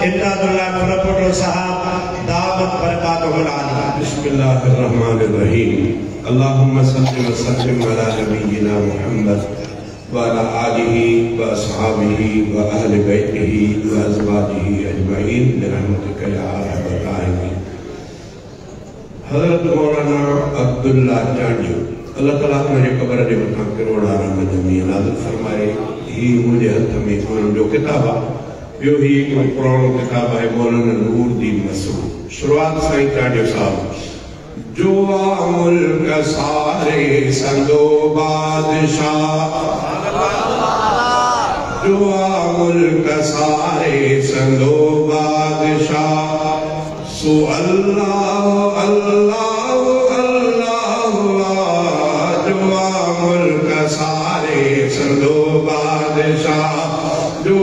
इमदादुल्लाह फरपुटो साहब दावत बरकातुहुल आलिया। बिस्मिल्लाहिर्रहमानिर्रहीम। अल्लाहुम्मा सल्लि व सल्लिम अला नबिय्यिना मुहम्मद व अला आलिहि व अस्हाबिहि व अहलि बैतिहि व अज़वाजिहि अजमईन बिरहमतिका या अरहमर राहिमीन। हज़रत मौलाना अब्दुल्ला जानी अल्लाह ताला मुझे कब्र जे मथां करोड़ा रहमत जमीन नाज़िल फरमाए। ही मुझे हथ में कोन जो किताब यो ही एक पुरानो किताब है मौलाना नूरुद्दीन मसूद। शुरुआत साईं जानी साहब। जो मुल्क सारे संगो बादशाह, जो मुल्क सारे संगो बादशाह, सो अल्लाह अल्लाह अल्लाह। जो मुल्क सारे संगो बादशाह, जो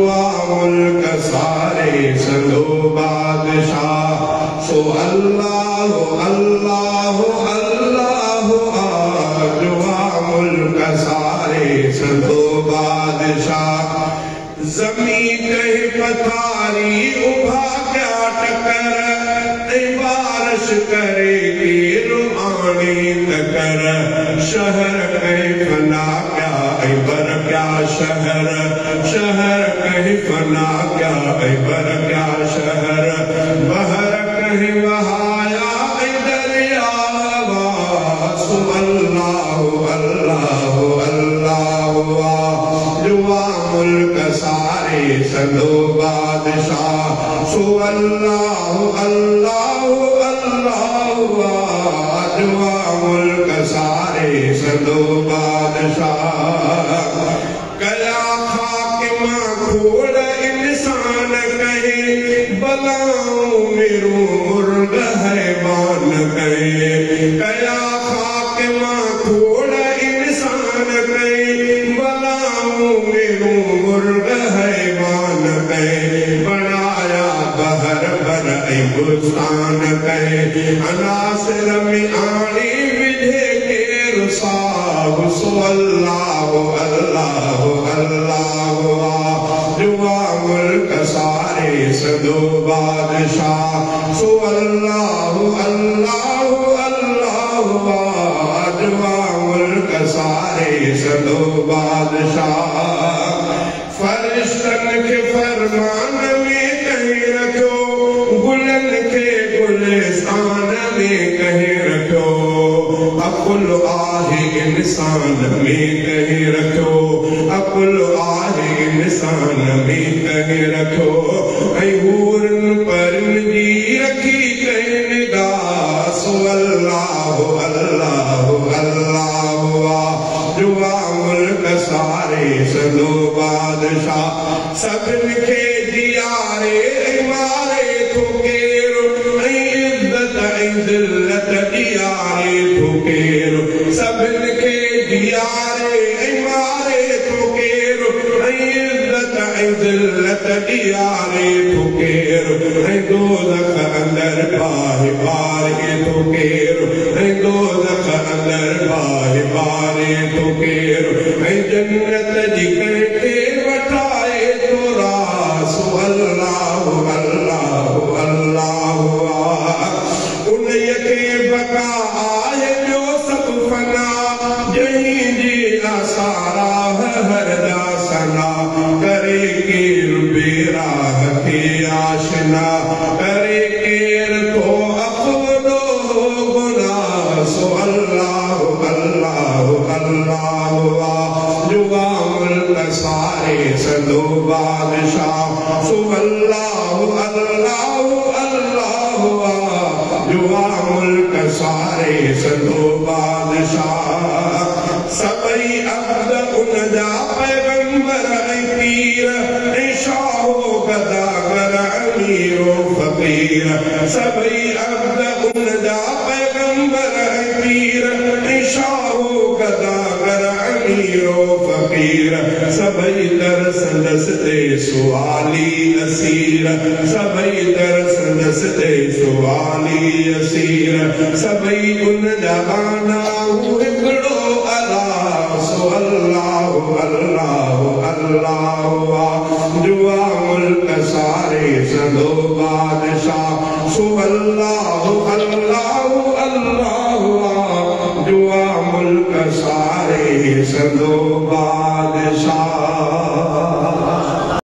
मुल्क सारे संगो बादशाह, सो अल्लाह अल्लाह अल्लाह। जो मुल्क सारे संगो बादशाह, जमीन कहे पथारी उभा क्या टकर, बारिश करेगी रुहानी नकर। शहर कहीं फना क्या बर क्या शहर, शहर कहीं फना क्या बर क्या शहर। बहर कहीं बहाया दरिया, सो अल्लाह अल्लाह अल्लाह। जुआ मुल्क सारे संगो बादशाह, सो अल्लाह अल्लाह अल्लाह। जुआ मुल्क सारे संगो बादशाह। कया खाक मां खोड़ इंसान कहे, बलाओं मेरो मुर्ग हैवान कहे। कया खाक मां खोड़ इंसान कहे, बलाओं मेरो मुर्ग हैवान कहे। बनाया बहर बर बुस्तान कहे, अनासर में आनी विधे के रुसाब, सो अल्लाह अल्लाह अल्लाह। जुआ मुल्क सारे संगो बादशाह, सो अल्लाह अल्लाह अल्लाह। जुआ मुल्क सारे संगो बादशाह। फरिश्तन के फरमान में कहीं रखो, गुलन के गुलिस्तान में कहीं रखो। अकुल आहे इंसान में कहीं रखो, अकुल आहे इंसान में कहीं रखो। हूरन पर जी रखी कहीं निगाह, सो अल्लाह अल्लाह अल्लाह। जुआ मुल्क सारे संगो बादशाह, सबन के दियारे मारे ठोकेरो, इज्जत जिल्लत दियारे ठोकेरो। सबन के दियारे मारे ठोकेरो, इज्जत जिल्लत दियारे ठोकेरो। दोज़ख अंदर बाहि बारे ठोकेरो, दोज़ख अंदर बाहि बारे ठोकेरो। जन्नत जी के वठाए तोरा, सो अल्लाह अल्लाह अल्लाह। उन के बका आहे जो सब फना, जहीं जी सारा हर दासना। करे केर बेराह के आशना, करे केर तो अपनो गुनाह, सो अल्लाह अल्लाह अल्लाह। जुआ मुल्क सारे संगो बादशाह, सो अल्लाह अल्लाह अल्लाह। जुआ मुल्क सारे संगो बादशाह। सबई अब्द उन जा पैगंबर पीर, शाहो गदागर अमीरो फकीर। सबई अब्द उन जा पैगंबर पीर, शाहो गदागर अमीरो फकीर। सबई दरस दस्ते सुआली असीर, सबई दरस दस्ते सुआली असीर। सबई उन जहाना हिकड़ो अला, सो अल्लाह अल्लाह अल्लाह। जुआ मुल्क सारे संदो बादशाह सो अल्लाह अल्लाह अल्लाह जुआ मुल्क सारे संदो बादशाह